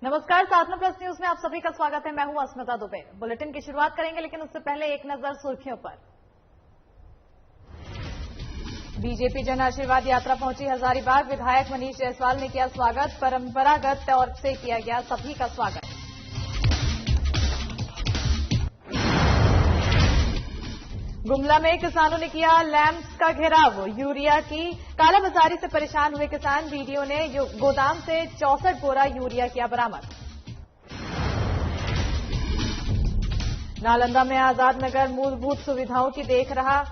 नमस्कार, साधना plus news में आप सभी का स्वागत है। मैं हूं अस्मिता दुबे। बुलेटिन की शुरुआत करेंगे, लेकिन उससे पहले एक नजर सुर्खियों पर। बीजेपी जन आशीर्वाद यात्रा पहुंची हजारीबाग। विधायक मनीष जायसवाल ने किया स्वागत। परंपरागत तौर से किया गया सभी का स्वागत। गुमला में किसानों ने किया लैंप्स का घेराव। यूरिया की कालाबाजारी से परेशान हुए किसान। बीडीओ ने गोदाम से 64 बोरा यूरिया किया बरामद। नालंदा में आजाद नगर मूलभूत सुविधाओं की देख रहा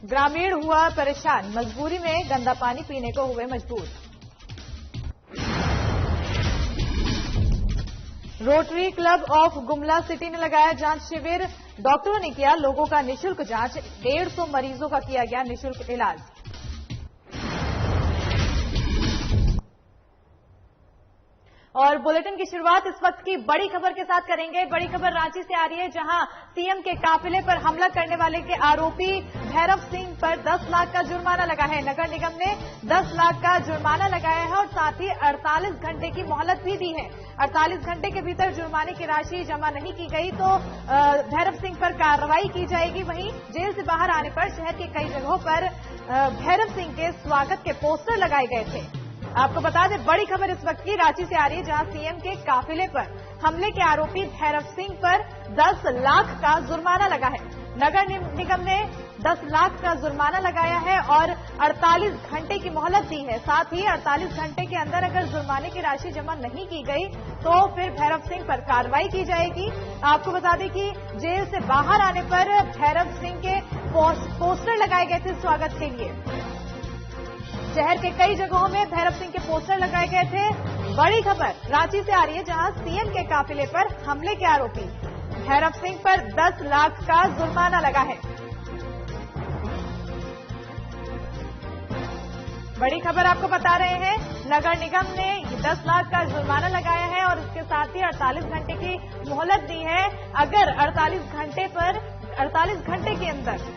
ग्रामीण हुआ परेशान। मजबूरी में गंदा पानी पीने को हुए मजबूर। Rotary club of Gumla city ने लगाया जांच शिविर। डॉक्टरों ने किया लोगों का निःशुल्क जांच। 150 मरीजों का किया गया निःशुल्क इलाज। और बुलेटिन की शुरुआत इस वक्त की बड़ी खबर के साथ करेंगे। बड़ी खबर रांची से आ रही है, जहां सीएम के काफिले पर हमला करने वाले के आरोपी भैरव सिंह पर 10 लाख का जुर्माना लगा है। नगर निगम ने 10 लाख का जुर्माना लगाया है और साथ ही 48 घंटे की मोहलत भी दी है। 48 घंटे के भीतर जुर्माने की राशि जमा नहीं की गई तो भैरव सिंह पर कार्रवाई की जाएगी। वहीं जेल से बाहर आने पर शहर के कई जगहों पर भैरव सिंह के स्वागत के पोस्टर लगाए गए थे। आपको बता दें, बड़ी खबर इस वक्त की रांची से आ रही है, जहां सीएम के काफिले पर हमले के आरोपी भैरव सिंह पर 10 लाख का जुर्माना लगा है। नगर निगम ने 10 लाख का जुर्माना लगाया है और 48 घंटे की मोहलत दी है। साथ ही 48 घंटे के अंदर अगर जुर्माने की राशि जमा नहीं की गई तो फिर भैरव सिंह पर कार्रवाई की जाएगी। आपको बता दें कि जेल से बाहर आने पर भैरव सिंह के पोस्टर लगाए गए थे स्वागत के लिए। शहर के कई जगहों में भैरव सिंह के पोस्टर लगाए गए थे। बड़ी खबर रांची से आ रही है, जहां सीएम के काफिले पर हमले के आरोपी भैरव सिंह पर 10 लाख का जुर्माना लगा है। बड़ी खबर आपको बता रहे हैं, नगर निगम ने 10 लाख का जुर्माना लगाया है और इसके साथ ही 48 घंटे की मोहलत दी है। अगर 48 घंटे के अंदर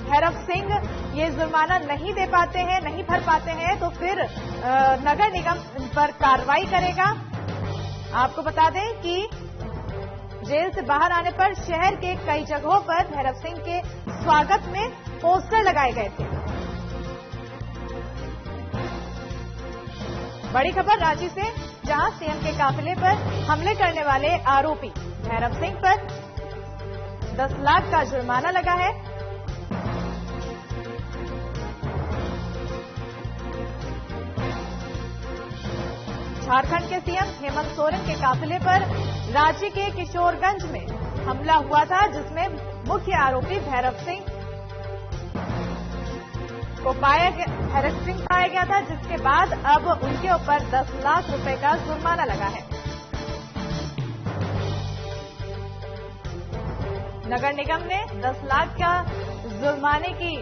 भैरव सिंह ये जुर्माना नहीं दे पाते हैं, नहीं भर पाते हैं, तो फिर नगर निगम पर कार्रवाई करेगा। आपको बता दें कि जेल से बाहर आने पर शहर के कई जगहों पर भैरव सिंह के स्वागत में पोस्टर लगाए गए थे। बड़ी खबर रांची से, जहां सीएम के काफिले पर हमले करने वाले आरोपी भैरव सिंह पर 10 लाख का जुर्माना लगा है। झारखंड के सीएम हेमंत सोरेन के काफिले पर रांची के किशोरगंज में हमला हुआ था, जिसमें मुख्य आरोपी भैरव सिंह पाया गया था, जिसके बाद अब उनके ऊपर 10 लाख रुपए का जुर्माना लगा है। नगर निगम ने 10 लाख का जुर्माने की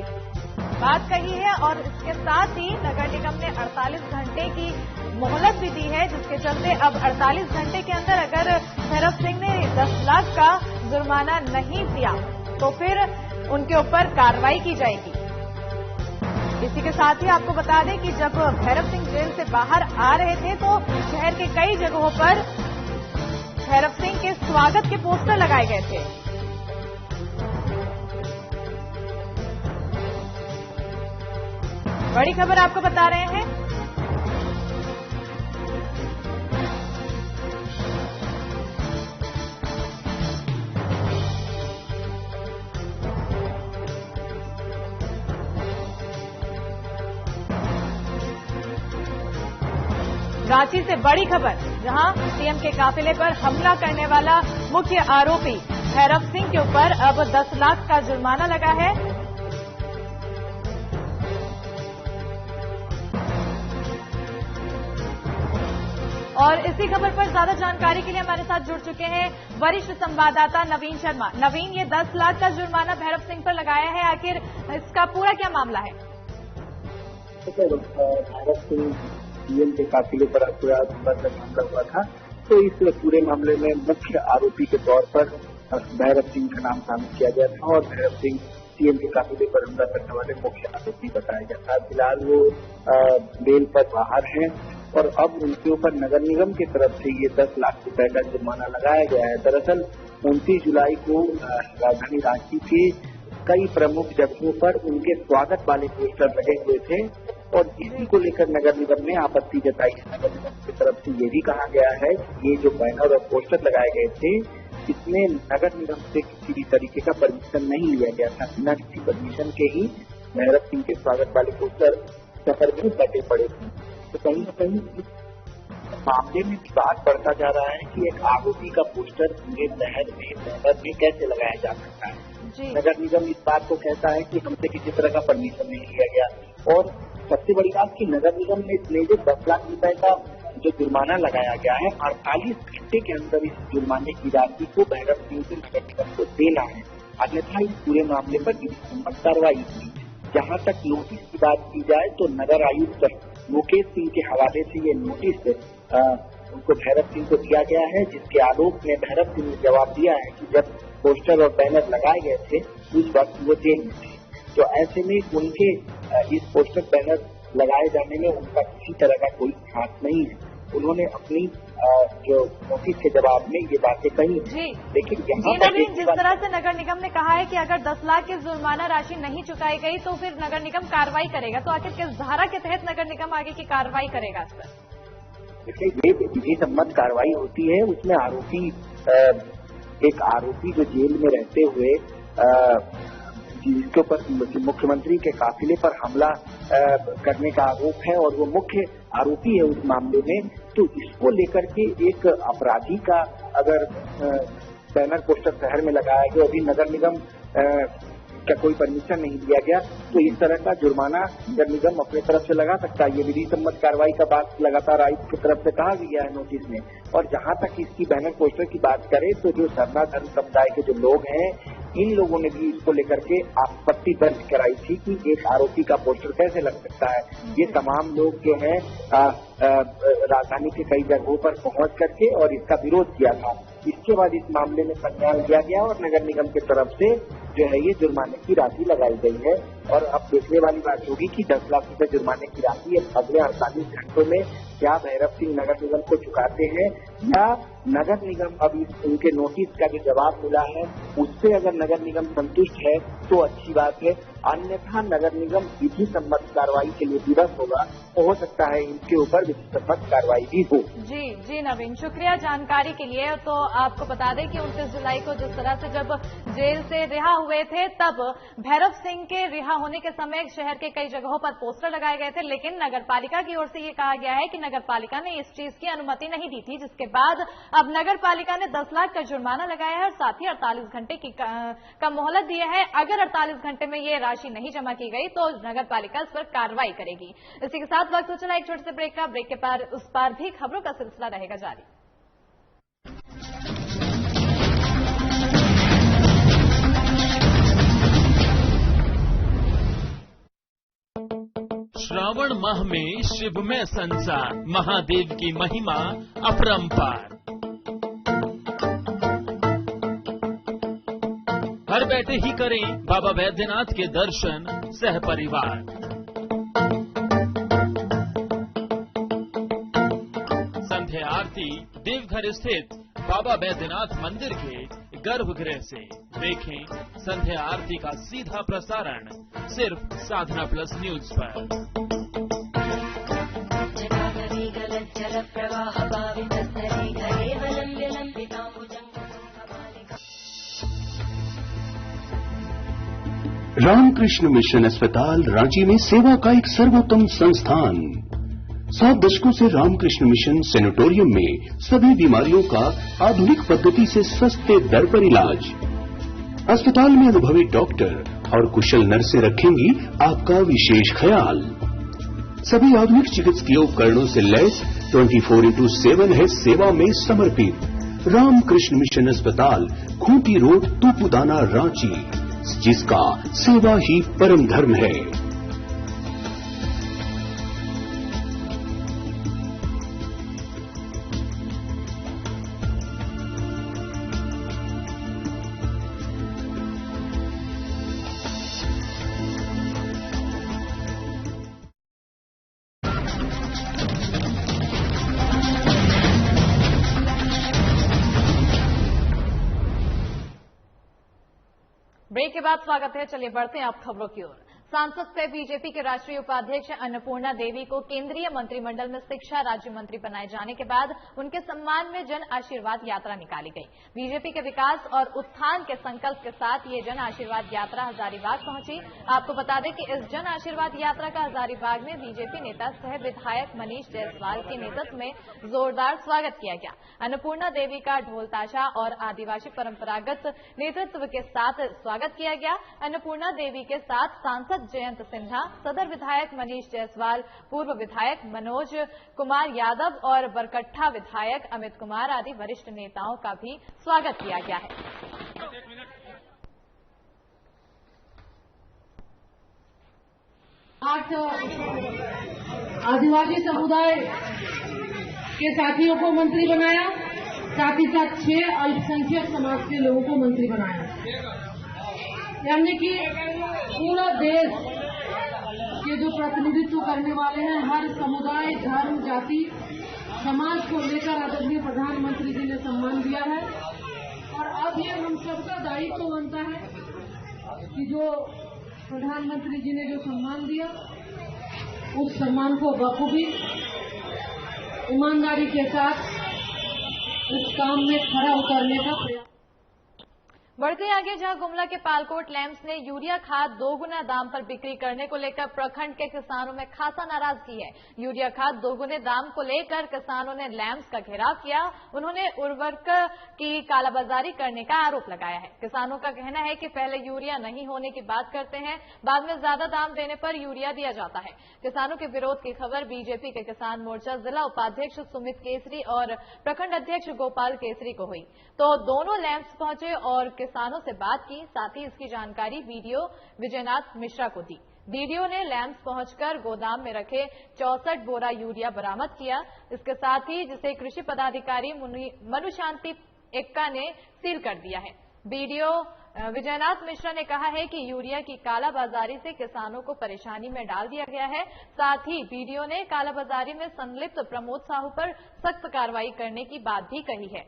बात कही है और इसके साथ ही नगर निगम ने 48 घंटे की मोहलत भी दी है, जिसके चलते अब 48 घंटे के अंदर अगर भैरव सिंह ने 10 लाख का जुर्माना नहीं दिया तो फिर उनके ऊपर कार्रवाई की जाएगी। इसी के साथ ही आपको बता दें कि जब भैरव सिंह जेल से बाहर आ रहे थे तो शहर के कई जगहों पर भैरव सिंह के स्वागत के पोस्टर लगाए गए थे। बड़ी खबर आपको बता रहे हैं, रांची से बड़ी खबर, जहां सीएम के काफिले पर हमला करने वाला मुख्य आरोपी भैरव सिंह के ऊपर अब 10 लाख का जुर्माना लगा है। और इसी खबर पर ज्यादा जानकारी के लिए हमारे साथ जुड़ चुके हैं वरिष्ठ संवाददाता नवीन शर्मा। नवीन, ये 10 लाख का जुर्माना भैरव सिंह पर लगाया है, आखिर इसका पूरा क्या मामला है? भैरव सिंह सीएम के काफिले पर हमला हुआ था, तो इस पूरे मामले में मुख्य आरोपी के तौर पर भैरव सिंह का नाम शामिल किया गया था और भैरव सिंह सीएम के काफिले पर हमला करने वाले मुख्य आरोपी बताया गया था। फिलहाल वो बेल पर बाहर हैं और अब उनके ऊपर नगर निगम की तरफ से ये 10 लाख रुपए का जुर्माना लगाया गया है। दरअसल 29 जुलाई को राजधानी रांची के कई प्रमुख जगहों पर उनके स्वागत वाले पोस्टर लगे हुए थे और इसी को लेकर नगर निगम ने आपत्ति जताई। नगर निगम की तरफ से ये भी कहा गया है कि ये जो बैनर और पोस्टर लगाए गए थे इसमें नगर निगम से किसी भी तरीके का परमिशन नहीं लिया गया था। बिना किसी परमिशन के ही भैरव सिंह के स्वागत वाले पोस्टर शहर में लगे पड़े थे। तो कहीं न कहीं इस मामले में विवाद बढ़ता जा रहा है कि एक आरोपी का पोस्टर पूरे शहर में कैसे लगाया जा सकता है। नगर निगम इस बात को कहता है कि हमसे किसी तरह का परमिशन नहीं लिया गया और सबसे बड़ी बात कि नगर निगम ने जो 10 लाख रुपए का जो जुर्माना लगाया गया है 48 घंटे के अंदर इस जुर्माने की राशि को भैरव सिंह से नगर निगम को देना है, अन्यथा इस पूरे मामले पर विधिसम्मत कार्रवाई की। जहां तक नोटिस की बात की जाए तो नगर आयुक्त मुकेश सिंह के हवाले से ये नोटिस उनको भैरव सिंह को दिया गया है, जिसके आरोप में भैरव सिंह ने जवाब दिया है कि जब पोस्टर और बैनर लगाए गए थे उस वक्त वो जेल में थे। तो ऐसे में उनके इस पोस्टर बैनर लगाए जाने में उनका किसी तरह का कोई हाथ नहीं है। उन्होंने अपनी जो नोटिस के जवाब में ये बातें कही। लेकिन जिस तरह से नगर निगम ने कहा है कि अगर 10 लाख की जुर्माना राशि नहीं चुकाई गई तो फिर नगर निगम कार्रवाई करेगा, तो आखिर किस धारा के तहत नगर निगम आगे की कार्रवाई करेगा इस पर? देखिए, ये विधिसम्मत कार्रवाई होती है, उसमें आरोपी एक आरोपी जो जेल में रहते हुए जिसके ऊपर मुख्यमंत्री के काफिले पर हमला करने का आरोप है और वो मुख्य आरोपी है उस मामले में, तो इसको लेकर के एक अपराधी का अगर बैनर पोस्टर शहर में लगाया गया, अभी नगर निगम का कोई परमिशन नहीं दिया गया, तो इस तरह का जुर्माना नगर निगम अपने तरफ से लगा सकता है। ये विधिसम्मत कार्रवाई का बात लगातार आयुक्त की तरफ से कहा गया है नोटिस में। और जहां तक इसकी बैनर पोस्टर की बात करें तो जो सरना धर्म समुदाय के जो लोग हैं, इन लोगों ने भी इसको लेकर के आपत्ति दर्ज कराई थी कि एक आरोपी का पोस्टर कैसे लग सकता है। ये तमाम लोग जो हैं राजधानी के कई जगहों पर पहुंच करके और इसका विरोध किया था। इसके बाद इस मामले में संज्ञान लिया गया और नगर निगम की तरफ से जो है ये जुर्माने की राशि लगाई गई है। और अब देखने वाली बात होगी कि 10 लाख रुपए जुर्माने की राशि अगले 48 घंटों में क्या भैरव सिंह नगर निगम को चुकाते हैं या नगर निगम अब उनके नोटिस का जो जवाब मिला है उससे अगर नगर निगम संतुष्ट है तो अच्छी बात है, अन्यथा नगर निगम विधिसम्मत कार्रवाई के लिए विवश होगा तो हो सकता है इनके ऊपर विधिसम्मत कार्रवाई भी हो। जी नवीन, शुक्रिया जानकारी के लिए। तो आपको बता दें कि 29 जुलाई को जिस तरह से जब जेल से रिहा हुए थे तब भैरव सिंह के रिहा होने के समय शहर के कई जगहों पर पोस्टर लगाए गए थे, लेकिन नगर पालिका की ओर से ये कहा गया है कि नगर पालिका ने इस चीज की अनुमति नहीं दी थी, जिसके बाद अब नगर पालिका ने 10 लाख का जुर्माना लगाया है और साथ ही 48 घंटे की का मोहलत दिया है। अगर 48 घंटे में ये राशि नहीं जमा की गई तो नगर पालिका इस पर कार्रवाई करेगी। इसी के साथ वक्त हो चला एक छोटे से ब्रेक का। ब्रेक के पार उस पार भी खबरों का सिलसिला रहेगा जारी। श्रावण माह में शिवमय संसार, महादेव की महिमा अपरंपार। घर बैठे ही करें बाबा बैद्यनाथ के दर्शन सह परिवार। संध्या आरती देवघर स्थित बाबा बैद्यनाथ मंदिर के गर्भगृह से देखें संध्या आरती का सीधा प्रसारण सिर्फ साधना प्लस न्यूज पर। रामकृष्ण मिशन अस्पताल रांची में सेवा का एक सर्वोत्तम संस्थान। 7 दशकों से रामकृष्ण मिशन सैनिटोरियम में सभी बीमारियों का आधुनिक पद्धति से सस्ते दर पर इलाज। अस्पताल में अनुभवी डॉक्टर और कुशल नर्सें रखेंगी आपका विशेष ख्याल। सभी आधुनिक चिकित्सकीय उपकरणों से लैस 24/7 है सेवा में समर्पित। रामकृष्ण मिशन अस्पताल, खूंटी रोड, तूपुदाना, रांची, जिसका सेवा ही परम धर्म है। ब्रेक के बाद स्वागत है। चलिए बढ़ते हैं अब खबरों की ओर। सांसद से बीजेपी के राष्ट्रीय उपाध्यक्ष अन्नपूर्णा देवी को केंद्रीय मंत्रिमंडल में शिक्षा राज्य मंत्री बनाए जाने के बाद उनके सम्मान में जन आशीर्वाद यात्रा निकाली गई। बीजेपी के विकास और उत्थान के संकल्प के साथ ये जन आशीर्वाद यात्रा हजारीबाग पहुंची। आपको बता दें कि इस जन आशीर्वाद यात्रा का हजारीबाग में बीजेपी नेता सह विधायक मनीष जायसवाल के नेतृत्व में जोरदार स्वागत किया गया। अन्नपूर्णा देवी का ढोल ताशा और आदिवासी परंपरागत नेतृत्व के साथ स्वागत किया गया। अन्नपूर्णा देवी के साथ सांसद जयंत सिन्हा, सदर विधायक मनीष जायसवाल, पूर्व विधायक मनोज कुमार यादव और बरकट्ठा विधायक अमित कुमार आदि वरिष्ठ नेताओं का भी स्वागत किया गया है। आज आदिवासी समुदाय के साथियों को मंत्री बनाया, साथ ही साथ 6 अल्पसंख्यक समाज के लोगों को मंत्री बनाया। यानी कि पूरा देश के जो प्रतिनिधित्व करने वाले हैं, हर समुदाय, धर्म, जाति, समाज को लेकर आदरणीय प्रधानमंत्री जी ने सम्मान दिया है। और अब ये हम सबका दायित्व बनता है कि जो प्रधानमंत्री जी ने जो सम्मान दिया, उस सम्मान को बखूबी ईमानदारी के साथ उस काम में खरा उतरने का प्रयास। बढ़ते आगे, जहां गुमला के पालकोट लैंप्स ने यूरिया खाद 2 गुना दाम पर बिक्री करने को लेकर प्रखंड के किसानों में खासा नाराजगी है। यूरिया खाद 2 गुने दाम को लेकर किसानों ने लैंप्स का घेराव किया। उन्होंने उर्वरक की कालाबाजारी करने का आरोप लगाया है। किसानों का कहना है कि पहले यूरिया नहीं होने की बात करते हैं, बाद में ज्यादा दाम देने पर यूरिया दिया जाता है। किसानों के विरोध की खबर बीजेपी के किसान मोर्चा जिला उपाध्यक्ष सुमित केसरी और प्रखंड अध्यक्ष गोपाल केसरी को हुई, तो दोनों लैंप्स पहुंचे और किसानों से बात की। साथ ही इसकी जानकारी वीडियो विजयनाथ मिश्रा को दी। वीडियो ने लैंप्स पहुंचकर गोदाम में रखे 64 बोरा यूरिया बरामद किया। इसके साथ ही जिसे कृषि पदाधिकारी मनुशांति एक्का ने सील कर दिया है। वीडियो विजयनाथ मिश्रा ने कहा है कि यूरिया की कालाबाजारी से किसानों को परेशानी में डाल दिया गया है। साथ ही वीडियो ने कालाबाजारी में संलिप्त प्रमोद साहू पर सख्त कार्रवाई करने की बात भी कही है।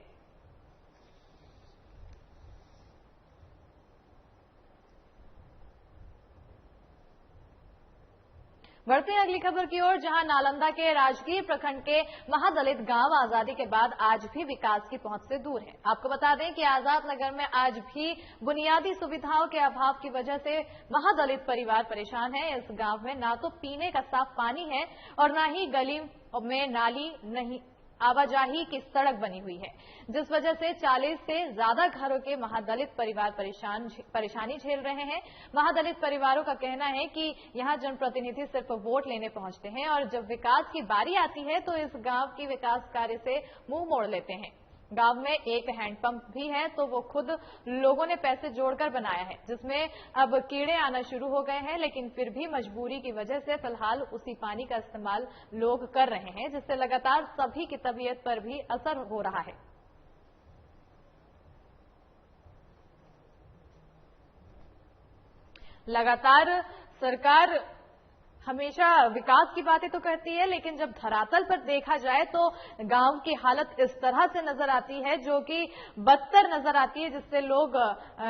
बढ़ते हैं अगली खबर की ओर, जहां नालंदा के राजगीर प्रखंड के महादलित गांव आजादी के बाद आज भी विकास की पहुंच से दूर है। आपको बता दें कि आजाद नगर में आज भी बुनियादी सुविधाओं के अभाव की वजह से महादलित परिवार परेशान है। इस गांव में ना तो पीने का साफ पानी है और ना ही गली में नाली, नहीं आवाजाही की सड़क बनी हुई है, जिस वजह से 40 से ज्यादा घरों के महादलित परिवार परेशानी झेल रहे हैं। महादलित परिवारों का कहना है कि यहां जनप्रतिनिधि सिर्फ वोट लेने पहुंचते हैं और जब विकास की बारी आती है तो इस गांव की विकास कार्य से मुंह मोड़ लेते हैं। गांव में एक हैंडपंप भी है तो वो खुद लोगों ने पैसे जोड़कर बनाया है, जिसमें अब कीड़े आना शुरू हो गए हैं, लेकिन फिर भी मजबूरी की वजह से फिलहाल उसी पानी का इस्तेमाल लोग कर रहे हैं, जिससे लगातार सभी की तबीयत पर भी असर हो रहा है। लगातार सरकार हमेशा विकास की बातें तो करती है, लेकिन जब धरातल पर देखा जाए तो गांव की हालत इस तरह से नजर आती है, जो कि बदतर नजर आती है, जिससे लोग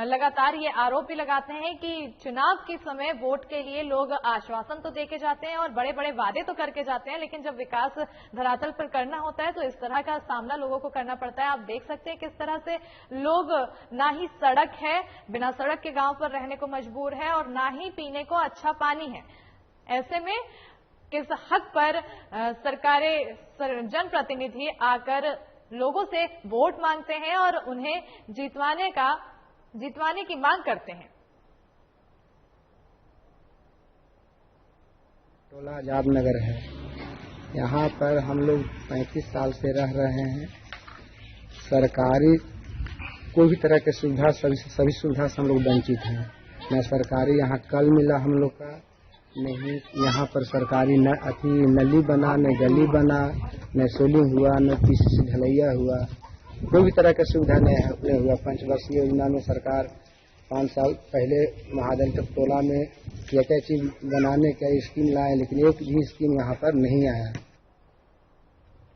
लगातार ये आरोप भी लगाते हैं कि चुनाव के समय वोट के लिए लोग आश्वासन तो देके जाते हैं और बड़े बड़े वादे तो करके जाते हैं, लेकिन जब विकास धरातल पर करना होता है तो इस तरह का सामना लोगों को करना पड़ता है। आप देख सकते हैं किस तरह से लोग ना ही सड़क है, बिना सड़क के गांव पर रहने को मजबूर है और ना ही पीने को अच्छा पानी है। ऐसे में किस हक पर सरकारें, जनप्रतिनिधि आकर लोगों से वोट मांगते हैं और उन्हें जितवाने की मांग करते हैं। टोला आजाद नगर है, यहाँ पर हम लोग 35 साल से रह रहे हैं। सरकारी कोई भी तरह के सुविधा, सभी सुविधा से हम लोग वंचित हैं। न सरकारी यहाँ कल मिला हम लोग का, नहीं यहाँ पर सरकारी नली बना, न गली बना, न सोलिंग हुआ, न पीसीसी ढलैया हुआ, कोई भी तरह का सुविधा नहीं हुआ। पंचवर्षीय योजना में सरकार 5 साल पहले महादलित टोला में क्या चीज बनाने का स्कीम लाए, लेकिन एक भी स्कीम यहाँ पर नहीं आया।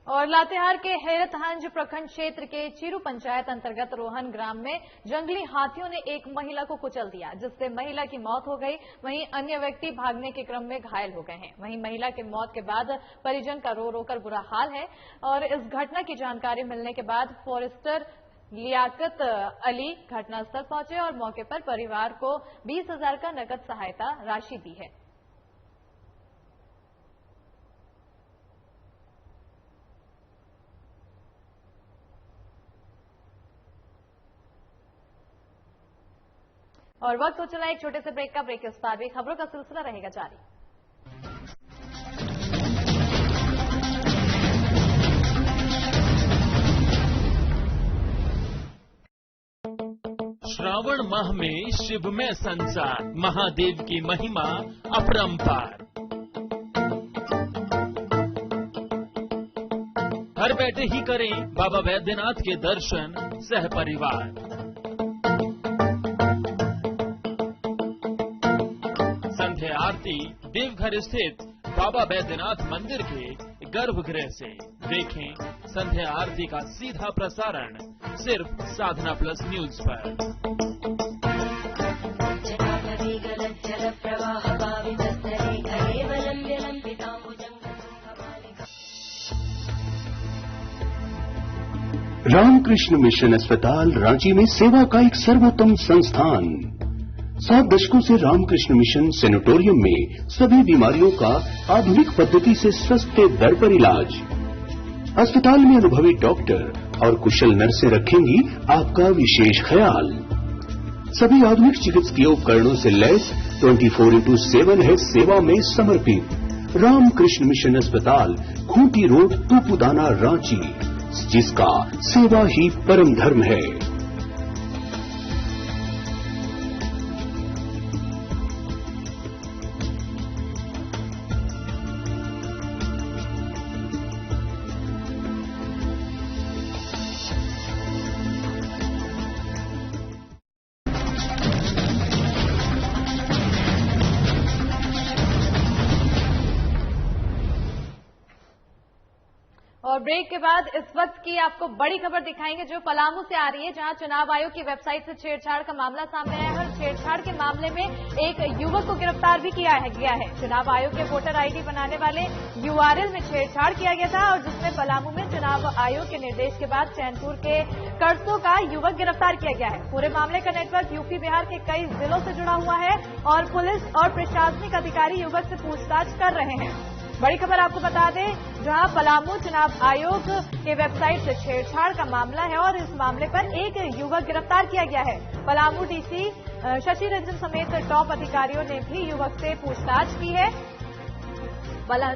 और लातेहार के हैरतहंज प्रखंड क्षेत्र के चीरू पंचायत अंतर्गत रोहन ग्राम में जंगली हाथियों ने एक महिला को कुचल दिया, जिससे महिला की मौत हो गई। वहीं अन्य व्यक्ति भागने के क्रम में घायल हो गए हैं। वहीं महिला की मौत के बाद परिजन का रो रो कर बुरा हाल है। और इस घटना की जानकारी मिलने के बाद फॉरेस्टर लियाकत अली घटनास्थल पहुंचे और मौके पर परिवार को 20,000 का नकद सहायता राशि दी है। और वक्त हो चला एक छोटे से ब्रेक का। ब्रेक के उस पार भी खबरों का सिलसिला रहेगा जारी। श्रावण माह में शिवमय संसार, महादेव की महिमा अपरंपार। घर बैठे ही करें बाबा बैद्यनाथ के दर्शन सह परिवार। संध्या आरती देवघर स्थित बाबा बैद्यनाथ मंदिर के गर्भगृह से। देखें संध्या आरती का सीधा प्रसारण सिर्फ साधना प्लस न्यूज पर। रामकृष्ण मिशन अस्पताल रांची में सेवा का एक सर्वोत्तम संस्थान। 7 दशकों से रामकृष्ण मिशन सेनेटोरियम में सभी बीमारियों का आधुनिक पद्धति से सस्ते दर पर इलाज। अस्पताल में अनुभवी डॉक्टर और कुशल नर्सें रखेंगी आपका विशेष ख्याल। सभी आधुनिक चिकित्सकीय उपकरणों से लैस 24/7 है सेवा में समर्पित। रामकृष्ण मिशन अस्पताल, खूंटी रोड, तूपुदाना, रांची, जिसका सेवा ही परम धर्म है। और ब्रेक के बाद इस वक्त की आपको बड़ी खबर दिखाएंगे जो पलामू से आ रही है, जहां चुनाव आयोग की वेबसाइट से छेड़छाड़ का मामला सामने आया है। और छेड़छाड़ के मामले में एक युवक को गिरफ्तार भी किया गया है। चुनाव आयोग के वोटर आईडी बनाने वाले URL में छेड़छाड़ किया गया था और जिसमें पलामू में चुनाव आयोग के निर्देश के बाद चैनपुर के करसों का युवक गिरफ्तार किया गया है। पूरे मामले का नेटवर्क यूपी बिहार के कई जिलों से जुड़ा हुआ है और पुलिस और प्रशासनिक अधिकारी युवक से पूछताछ कर रहे हैं। बड़ी खबर आपको बता दें, जहां पलामू चुनाव आयोग के वेबसाइट से छेड़छाड़ का मामला है और इस मामले पर एक युवक गिरफ्तार किया गया है। पलामू डीसी शशि रंजन समेत टॉप अधिकारियों ने भी युवक से पूछताछ की है।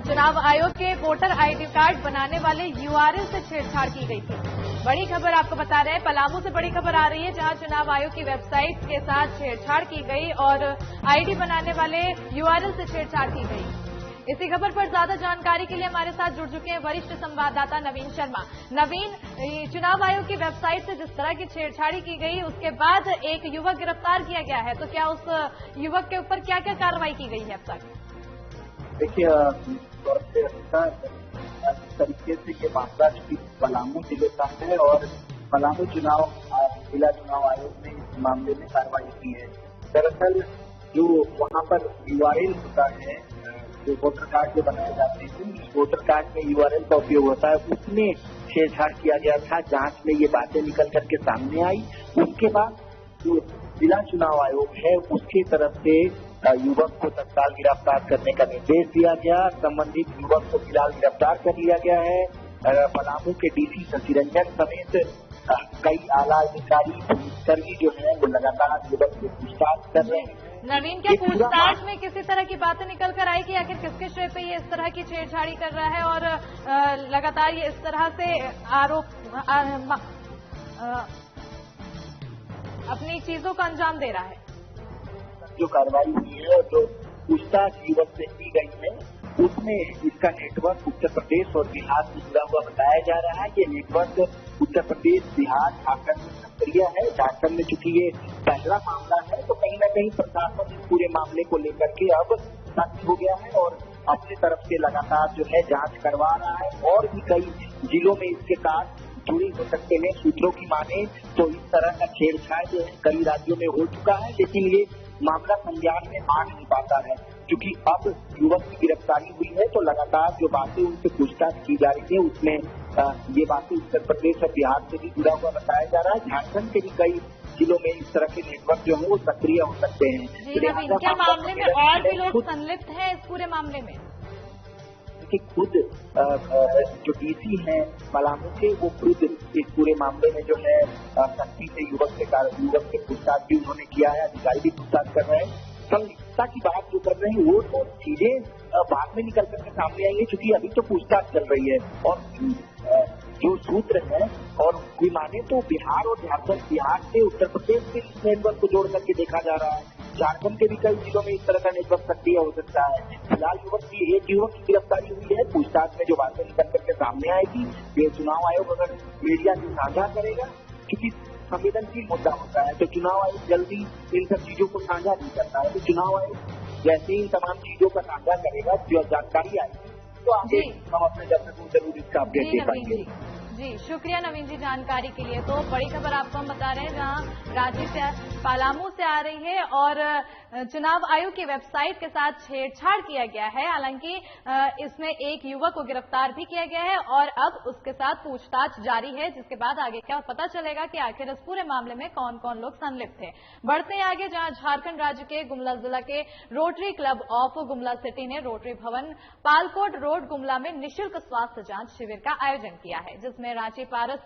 चुनाव आयोग के वोटर आईडी कार्ड बनाने वाले URL से छेड़छाड़ की गई थी। बड़ी खबर आपको बता रहे हैं, पलामू से बड़ी खबर आ रही है, जहां चुनाव आयोग की वेबसाइट के साथ छेड़छाड़ की गई और आईडी बनाने वाले URL से छेड़छाड़ की गई। इसी खबर पर ज्यादा जानकारी के लिए हमारे साथ जुड़ चुके हैं वरिष्ठ संवाददाता नवीन शर्मा। नवीन, चुनाव आयोग की वेबसाइट से जिस तरह की छेड़छाड़ी की गई उसके बाद एक युवक गिरफ्तार किया गया है, तो क्या उस युवक के ऊपर क्या क्या कार्रवाई की गई है अब तक? देखिए, तरीके से ये मामला पलामू जिले का है और पलामू जिला चुनाव आयोग ने इस मामले में कार्रवाई की है। दरअसल जो वहाँ पर URL होता है, जो वोटर कार्ड जो बनाए जाते हैं, उस वोटर कार्ड में URL का उपयोग होता है, उसमें छेड़छाड़ किया गया था। जांच में ये बातें निकल करके सामने आई। उसके बाद जो जिला चुनाव आयोग है उसकी तरफ से युवक को तत्काल गिरफ्तार करने का निर्देश दिया गया। संबंधित युवक को फिलहाल गिरफ्तार कर लिया गया है। पलामू के डीसी शशि रंजन समेत कई आला अधिकारी, पुलिसकर्मी जो है वो लगातार युवक से पूछताछ कर रहे हैं। नवीन, क्या पूछताछ में किसी तरह की बातें निकल कर आई कि आखिर किसके श्रेय पे ये इस तरह की छेड़छाड़ी कर रहा है और लगातार ये इस तरह से आरोप अपनी चीजों को अंजाम दे रहा है? जो कार्रवाई हुई है और जो पूछताछ युवक से की गई है उसमें इसका नेटवर्क उत्तर प्रदेश और बिहार से जुड़ा हुआ बताया जा रहा है। ये नेटवर्क उत्तर प्रदेश, बिहार, झारखंड में सक्रिय है। झारखंड में चूंकि ये पहला मामला है तो कहीं न कहीं प्रशासन इस पूरे मामले को लेकर के अब सख्त हो गया है और अपनी तरफ से लगातार जो है जांच करवा रहा है और भी कई जिलों में इसके साथ जुड़ी हो सकते हैं। सूत्रों की माने तो इस तरह का छेड़छाड़ जो है कई राज्यों में हो चुका है, लेकिन ये मामला संज्ञान में आ नहीं पाता है, क्योंकि अब युवक की गिरफ्तारी हुई है तो लगातार जो बातें उनसे पूछताछ की जा रही है उसमें ये बातें उत्तर प्रदेश और बिहार से भी जुड़ा हुआ बताया जा रहा है। झारखंड के भी कई जिलों में इस तरह के नेटवर्क जो है वो सक्रिय हो सकते हैं। क्या मामले में और भी लोग संलिप्त हैं इस पूरे मामले में? कि खुद जो डीसी हैं पलामू के, वो खुद इस पूरे मामले में जो है सख्ती से युवक से पूछताछ भी उन्होंने किया है, अधिकारी भी पूछताछ कर रहे हैं। संलिप्तता की बात जो कर रहे हैं वो तो चीजें बाद में निकल करके सामने आई है, क्योंकि अभी तो पूछताछ चल रही है। और जो सूत्र है और कोई माने तो बिहार और झारखंड, बिहार से उत्तर प्रदेश से इस नेटवर्क को जोड़ करके देखा जा रहा है। झारखंड के भी कई जिलों में इस तरह का नेटवर्क सक्रिय हो सकता है। फिलहाल एक युवक की गिरफ्तारी हुई है। पूछताछ में जो बातें निकल करके सामने आएगी ये चुनाव आयोग अगर मीडिया से साझा करेगा, क्योंकि संवेदनशील मुद्दा होता है तो चुनाव आयोग जल्दी इन सब चीजों को साझा नहीं करता है। तो चुनाव आयोग जैसे ही इन तमाम चीजों का साझा करेगा, जो जानकारी आएगी तो आगे हम अपने दर्शकों को जरूर इसका अपडेट दे पाएंगे। जी, शुक्रिया नवीन जी जानकारी के लिए। तो बड़ी खबर आपको हम बता रहे हैं जहां रांची से पलामू से आ रही है और चुनाव आयोग की वेबसाइट के साथ छेड़छाड़ किया गया है। हालांकि इसमें एक युवक को गिरफ्तार भी किया गया है और अब उसके साथ पूछताछ जारी है, जिसके बाद आगे क्या पता चलेगा कि आखिर इस पूरे मामले में कौन कौन लोग संलिप्त थे। बढ़ते हैं आगे, जहां झारखंड राज्य के गुमला जिला के rotary club of Gumla city ने रोटरी भवन पालकोट रोड गुमला में निःशुल्क स्वास्थ्य जांच शिविर का आयोजन किया है, जिसमें रांची पारस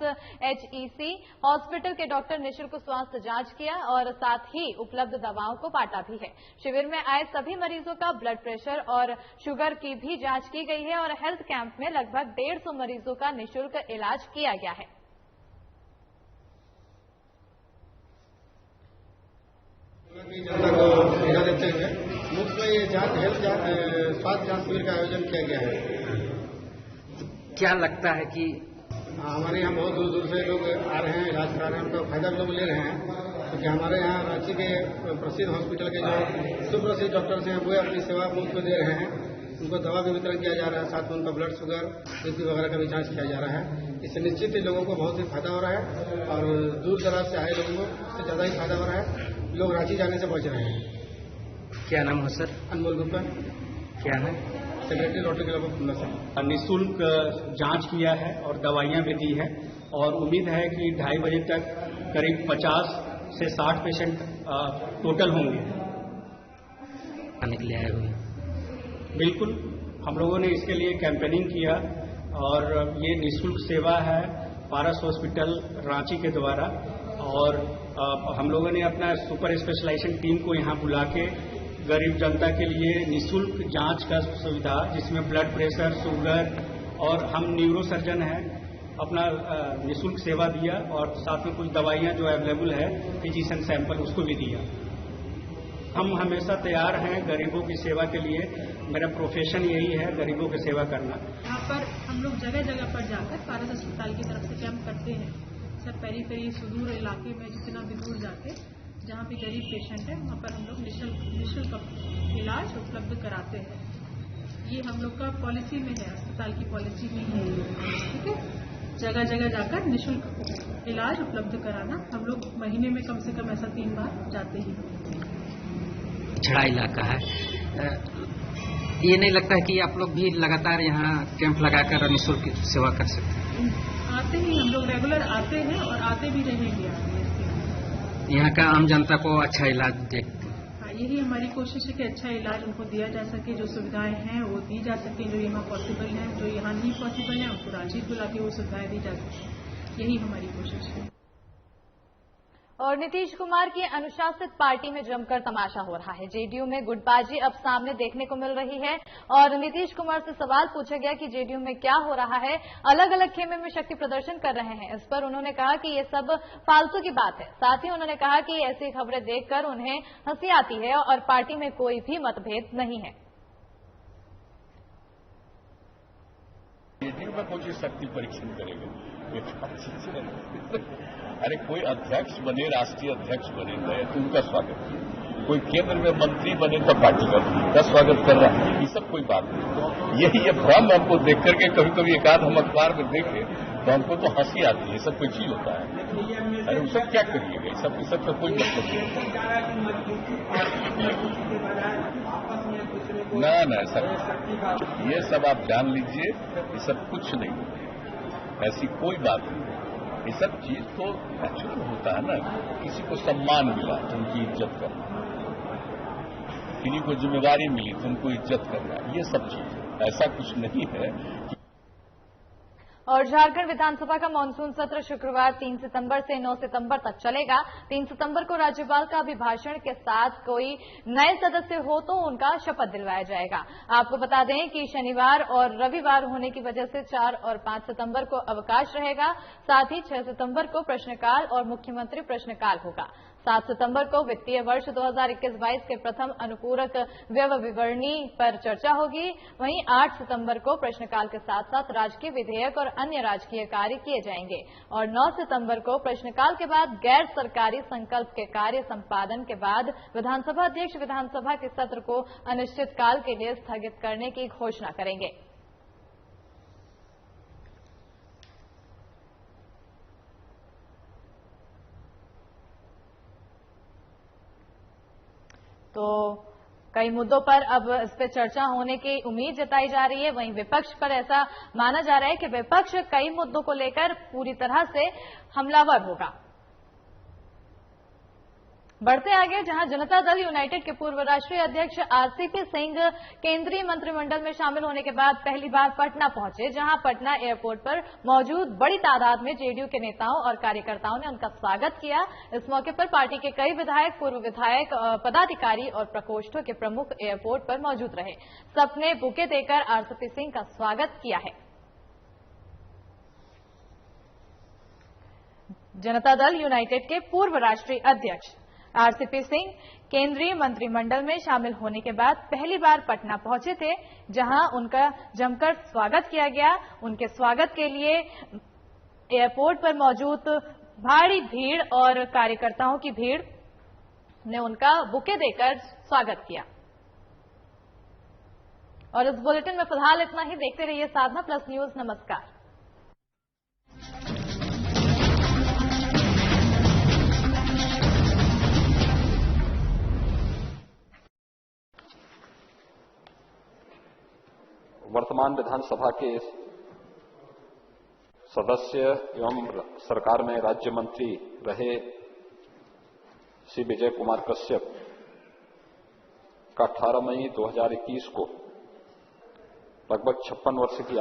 HEC हॉस्पिटल के डॉक्टर निःशुल्क स्वास्थ्य जांच किया और साथ ही उपलब्ध दवाओं को बांटा भी है। शिविर में आए सभी मरीजों का ब्लड प्रेशर और शुगर की भी जांच की गई है और हेल्थ कैंप में लगभग 150 मरीजों का निःशुल्क इलाज किया गया है। जनता को सुविधा देते हुए मुफ्त में ये स्वास्थ्य जांच शिविर का आयोजन किया गया है। क्या लगता है कि हमारे यहाँ बहुत दूर दूर से लोग आ रहे हैं, इलाज करा रहे हैं, उनका फायदा लोग ले रहे हैं, क्योंकि हमारे यहाँ रांची के प्रसिद्ध हॉस्पिटल के जो सुप्रसिद्ध डॉक्टर्स हैं वो अपनी सेवा मुफ्त में दे रहे हैं। उनको दवा भी वितरण किया जा रहा है, साथ में उनका ब्लड शुगर BP वगैरह का भी जांच किया जा रहा है। इससे निश्चित ही लोगों को बहुत ही फायदा हो रहा है और दूर दराज से आए लोगों को इससे ज्यादा ही फायदा हो रहा है। लोग रांची जाने से बच रहे हैं। क्या नाम है सर? अनमोल गुप्ता। क्या है? Secretary rotary club of Gumla से। निःशुल्क जांच किया है और दवाइयां भी दी है और उम्मीद है कि 2:30 बजे तक करीब 50 से 60 पेशेंट टोटल होंगे। आने के लिए आए हुए? बिल्कुल, हम लोगों ने इसके लिए कैंपेनिंग किया और ये निःशुल्क सेवा है पारस हॉस्पिटल रांची के द्वारा और हम लोगों ने अपना सुपर स्पेशलाइजेशन टीम को यहाँ बुला के गरीब जनता के लिए निःशुल्क जांच का सुविधा, जिसमें ब्लड प्रेशर, शुगर और हम न्यूरो सर्जन हैं, अपना निःशुल्क सेवा दिया और साथ में कुछ दवाइयां जो अवेलेबल है फिजिशियन सैंपल उसको भी दिया। हम हमेशा तैयार हैं गरीबों की सेवा के लिए। मेरा प्रोफेशन यही है, गरीबों की सेवा करना। यहाँ पर हम लोग जगह जगह पर जाकर पारस अस्पताल की तरफ से कैंप करते हैं। सब पेरी सुदूर इलाके में जितना भी दूर जाके जहाँ भी गरीब पेशेंट है वहाँ पर हम लोग निःशुल्क इलाज उपलब्ध कराते हैं। ये हम लोग का पॉलिसी में है, अस्पताल की पॉलिसी में है, ठीक है। जगह जगह जाकर निःशुल्क इलाज उपलब्ध कराना। हम लोग महीने में कम से कम ऐसा 3 बार जाते ही। पिछड़ा इलाका है, ये नहीं लगता है कि आप लोग भी लगातार यहाँ कैंप लगाकर निःशुल्क सेवा कर सकते हैं? आते ही हम लोग रेगुलर आते हैं और आते भी रहेंगे। यहाँ का आम जनता को अच्छा इलाज दे। हाँ, यही हमारी कोशिश है कि अच्छा इलाज उनको दिया जा सके, जो सुविधाएं हैं वो दी जा सके, जो यहाँ पॉसिबल है, जो यहाँ नहीं पॉसिबल है उनको रांची बुला के वो सुविधाएं दी जा सके। यही हमारी कोशिश है। और नीतीश कुमार की अनुशासित पार्टी में जमकर तमाशा हो रहा है। जेडीयू में गुटबाजी अब सामने देखने को मिल रही है और नीतीश कुमार से सवाल पूछा गया कि जेडीयू में क्या हो रहा है, अलग अलग खेमे में शक्ति प्रदर्शन कर रहे हैं। इस पर उन्होंने कहा कि ये सब फालतू की बात है। साथ ही उन्होंने कहा कि ऐसी खबरें देखकर उन्हें हंसी आती है और पार्टी में कोई भी मतभेद नहीं है। जेडीयू में कोई शक्ति परीक्षण करेगा? अरे कोई अध्यक्ष बने, राष्ट्रीय अध्यक्ष बने गए तो उनका स्वागत है। कोई केंद्र में मंत्री बने तब पार्टी का स्वागत कर रहा है, ये सब कोई बात नहीं। यही ये भ्रम हमको देख करके कभी कभी एक आध हम अखबार में देखे तो हमको तो हंसी आती है। ये सब कोई चीज होता है, अरे सब क्या करिएगा, सब का कोई मतलब नहीं। ना सर, ये सब आप जान लीजिए, ये सब कुछ नहीं, ऐसी कोई बात नहीं। ये सब चीज तो नेचुरल होता है ना, किसी को सम्मान मिला तो उनकी इज्जत करना, किसी को जिम्मेदारी मिली तो उनको इज्जत करना, ये सब चीज, ऐसा कुछ नहीं है। और झारखंड विधानसभा का मानसून सत्र शुक्रवार 3 सितंबर से 9 सितंबर तक चलेगा। 3 सितंबर को राज्यपाल का अभिभाषण के साथ कोई नए सदस्य हो तो उनका शपथ दिलवाया जाएगा। आपको बता दें कि शनिवार और रविवार होने की वजह से 4 और 5 सितंबर को अवकाश रहेगा। साथ ही 6 सितंबर को प्रश्नकाल और मुख्यमंत्री प्रश्नकाल होगा। 7 सितंबर को वित्तीय वर्ष 2021-22 के प्रथम अनुपूरक व्यय विवरणी पर चर्चा होगी। वहीं 8 सितंबर को प्रश्नकाल के साथ साथ राजकीय विधेयक और अन्य राजकीय कार्य किए जाएंगे और 9 सितंबर को प्रश्नकाल के बाद गैर सरकारी संकल्प के कार्य संपादन के बाद विधानसभा अध्यक्ष विधानसभा के सत्र को अनिश्चितकाल के लिए स्थगित करने की घोषणा करेंगे। तो कई मुद्दों पर अब इस पर चर्चा होने की उम्मीद जताई जा रही है। वहीं विपक्ष पर ऐसा माना जा रहा है कि विपक्ष कई मुद्दों को लेकर पूरी तरह से हमलावर होगा। बढ़ते आगे, जहां जनता दल यूनाइटेड के पूर्व राष्ट्रीय अध्यक्ष आरसीपी सिंह केंद्रीय मंत्रिमंडल में शामिल होने के बाद पहली बार पटना पहुंचे, जहां पटना एयरपोर्ट पर मौजूद बड़ी तादाद में जेडीयू के नेताओं और कार्यकर्ताओं ने उनका स्वागत किया। इस मौके पर पार्टी के कई विधायक, पूर्व विधायक, पदाधिकारी और प्रकोष्ठों के प्रमुख एयरपोर्ट पर मौजूद रहे। सबने बुके देकर आरसीपी सिंह का स्वागत किया है। जनता दल यूनाइटेड के पूर्व राष्ट्रीय अध्यक्ष आरसीपी सिंह केंद्रीय मंत्रिमंडल में शामिल होने के बाद पहली बार पटना पहुंचे थे, जहां उनका जमकर स्वागत किया गया। उनके स्वागत के लिए एयरपोर्ट पर मौजूद भारी भीड़ और कार्यकर्ताओं की भीड़ ने उनका बुके देकर स्वागत किया। और इस बुलेटिन में फिलहाल इतना ही। देखते रहिए साधना प्लस न्यूज। नमस्कार। वर्तमान विधानसभा के सदस्य एवं सरकार में राज्य मंत्री रहे श्री विजय कुमार कश्यप का 18 मई 2021 को लगभग 56 वर्ष की